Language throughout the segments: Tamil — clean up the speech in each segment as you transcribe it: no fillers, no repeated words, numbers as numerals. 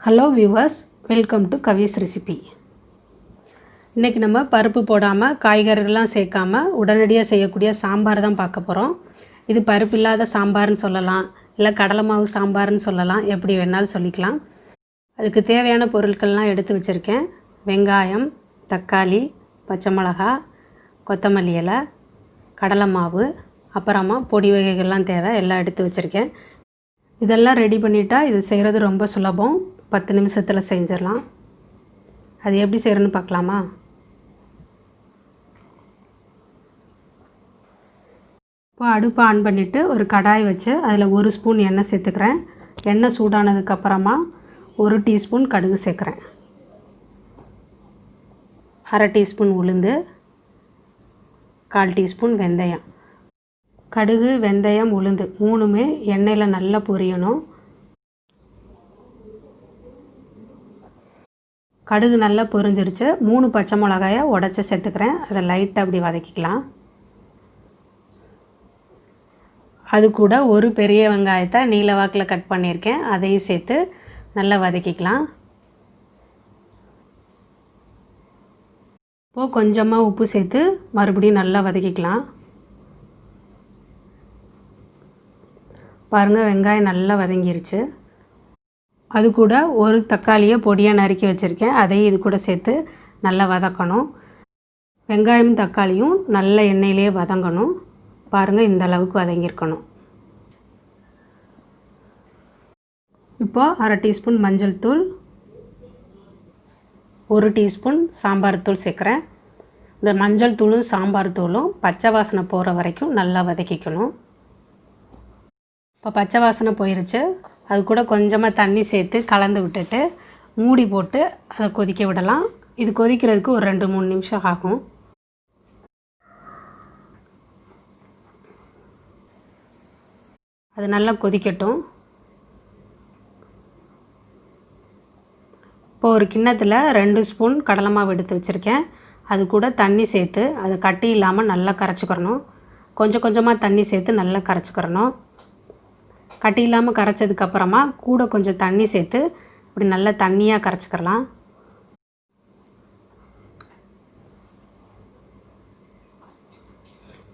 Hello viewers, welcome to Swiss recipe. இன்றைக்கி நம்ம பருப்பு போடாமல் காய்கறிகள்லாம் சேர்க்காம உடனடியாக செய்யக்கூடிய சாம்பார் தான் பார்க்க போகிறோம். இது பருப்பு இல்லாத சாம்பார்னு சொல்லலாம், இல்லை கடலை மாவு சாம்பார்னு சொல்லலாம், எப்படி வேணாலும் சொல்லிக்கலாம். அதுக்கு தேவையான பொருட்கள்லாம் எடுத்து வச்சுருக்கேன். வெங்காயம், தக்காளி, பச்சை மிளகா, கொத்தமல்லி இலை, கடலை மாவு, அப்புறமா பொடி வகைகள்லாம் தேவை, எல்லாம் எடுத்து வச்சுருக்கேன். இதெல்லாம் ரெடி பண்ணிட்டா இது செய்கிறது ரொம்ப சுலபம். 10 நிமிஷத்தில் செஞ்சிடலாம். அது எப்படி செய்கிறேன்னு பார்க்கலாமா? இப்போ அடுப்பை ஆன் பண்ணிவிட்டு ஒரு கடாய் வச்சு அதில் 1 ஸ்பூன் எண்ணெய் சேர்த்துக்கிறேன். எண்ணெய் சூடானதுக்கப்புறமா 1 டீஸ்பூன் கடுகு சேர்க்குறேன். 1/2 டீஸ்பூன் உளுந்து, 1/4 டீஸ்பூன் வெந்தயம். கடுகு, வெந்தயம், உளுந்து 3மே எண்ணெயில் நல்லா பொரியணும். கடுகு நல்லா பொரிஞ்சிருச்சு. 3 பச்சை மிளகாயை உடச்சி சேர்த்துக்கிறேன். அதை லைட்டாக அப்படி வதக்கிக்கலாம். அது கூட ஒரு பெரிய வெங்காயத்தை நீல வாக்கில் கட் பண்ணியிருக்கேன், அதையும் சேர்த்து நல்லா வதக்கிக்கலாம். இப்போது கொஞ்சமாக உப்பு சேர்த்து மறுபடியும் நல்லா வதக்கிக்கலாம். பாருங்கள், வெங்காயம் நல்லா வதங்கிருச்சு. அது கூட ஒரு தக்காளியை பொடியாக நறுக்கி வச்சுருக்கேன், அதையும் இது கூட சேர்த்து நல்லா வதக்கணும். வெங்காயமும் தக்காளியும் நல்ல எண்ணெயிலே வதங்கணும். பாருங்கள், இந்த அளவுக்கு வதங்கியிருக்கணும். இப்போது 1/2 டீஸ்பூன் மஞ்சள் தூள், 1 டீஸ்பூன் சாம்பார் தூள் சேர்க்குறேன். இந்த மஞ்சள் தூளும் சாம்பார் தூளும் பச்சை வாசனை போகிற வரைக்கும் நல்லா வதக்கிக்கணும். இப்போ பச்சை வாசனை போயிருச்சு. அது கூட கொஞ்சமாக தண்ணி சேர்த்து கலந்து விட்டுட்டு மூடி போட்டு அதை கொதிக்க விடலாம். இது கொதிக்கிறதுக்கு ஒரு 2-3 நிமிஷம் ஆகும். அது நல்லா கொதிக்கட்டும். இப்போ ஒரு கிண்ணத்தில் 2 ஸ்பூன் கடலை மாவு எடுத்து வச்சுருக்கேன். அது கூட தண்ணி சேர்த்து அதை கட்டி இல்லாமல் நல்லா கரைச்சிக்கிறணும். கொஞ்சம் கொஞ்சமாக தண்ணி சேர்த்து நல்லா கரைச்சிக்கிறணும். கட்டி இல்லாமல் கரைச்சதுக்கப்புறமா கூட கொஞ்சம் தண்ணி சேர்த்து இப்படி நல்லா தண்ணியாக கரைச்சிக்கிறலாம்.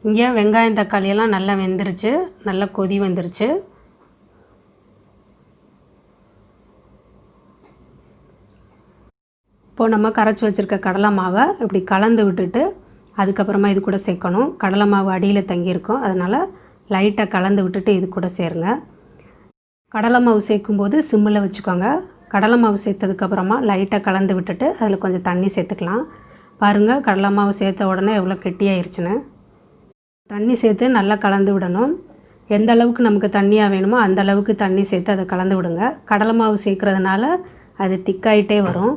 இங்கே வெங்காயம் தக்காளியெல்லாம் நல்லா வெந்துருச்சு, நல்லா கொதி வந்துருச்சு. இப்போது நம்ம கரைச்சி வச்சுருக்க கடலை மாவை இப்படி கலந்து விட்டுட்டு அதுக்கப்புறமா இது கூட சேர்க்கணும். கடலை மாவு அடியில் தங்கியிருக்கும், அதனால் லைட்டாக கலந்து விட்டுட்டு இது கூட சேருங்க. கடலை மாவு சேர்க்கும்போது சிம்மில் வச்சுக்கோங்க. கடலை மாவு சேர்த்ததுக்கப்புறமா லைட்டாக கலந்து விட்டுட்டு அதில் கொஞ்சம் தண்ணி சேர்த்துக்கலாம். பாருங்கள், கடலை மாவு சேர்த்த உடனே எவ்வளோ கெட்டியாயிருச்சுன்னு. தண்ணி சேர்த்து நல்லா கலந்து விடணும். எந்த அளவுக்கு நமக்கு தண்ணியாக வேணுமோ அந்த அளவுக்கு தண்ணி சேர்த்து அதை கலந்து விடுங்க. கடலை மாவு சேர்க்குறதுனால அது திக்காயிட்டே வரும்.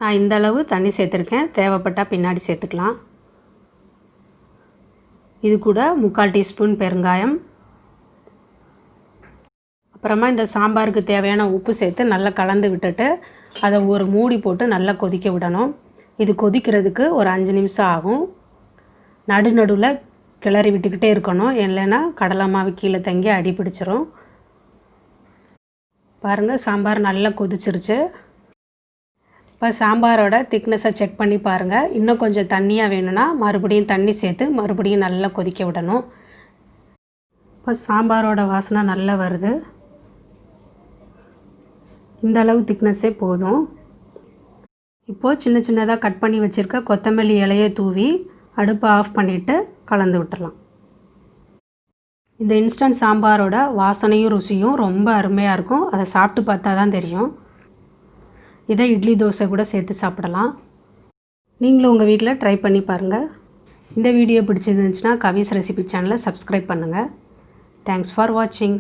நான் இந்த அளவு தண்ணி சேர்த்துருக்கேன், தேவைப்பட்டால் பின்னாடி சேர்த்துக்கலாம். இது கூட 3/4 டீஸ்பூன் பெருங்காயம், அப்புறமா இந்த சாம்பாருக்கு தேவையான உப்பு சேர்த்து நல்லா கலந்து விட்டுட்டு அதை ஒரு மூடி போட்டு நல்லா கொதிக்க விடணும். இது கொதிக்கிறதுக்கு ஒரு 5 நிமிஷம் ஆகும். நடுநடுவில் கிளறி விட்டுக்கிட்டே இருக்கணும், இல்லைன்னா கடலை மாவு கீழே தங்கி அடி பிடிச்சிரும். பாருங்கள், சாம்பார் நல்லா கொதிச்சிருச்சு. இப்போ சாம்பாரோட திக்னஸை செக் பண்ணி பாருங்கள். இன்னும் கொஞ்சம் தண்ணியாக வேணும்னா மறுபடியும் தண்ணி சேர்த்து மறுபடியும் நல்லா கொதிக்க விடணும். இப்போ சாம்பாரோட வாசனை நல்லா வருது. இந்த அளவு திக்னஸே போதும். இப்போது சின்ன சின்னதாக கட் பண்ணி வச்சுருக்க கொத்தமல்லி இலையை தூவி அடுப்பை ஆஃப் பண்ணிவிட்டு கலந்து விட்டுடலாம். இந்த இன்ஸ்டன்ட் சாம்பாரோட வாசனையும் ருசியும் ரொம்ப அருமையாக இருக்கும். அதை சாப்பிட்டு பார்த்தா தான் தெரியும். இதை இட்லி தோசை கூட சேர்த்து சாப்பிடலாம். நீங்களும் உங்கள் வீட்டில் ட்ரை பண்ணி பாருங்கள். இந்த வீடியோ பிடிச்சிருந்துச்சுன்னா கவிஸ் ரெசிபி சேனலை சப்ஸ்கிரைப் பண்ணுங்கள். தேங்க்ஸ் ஃபார் வாட்சிங்.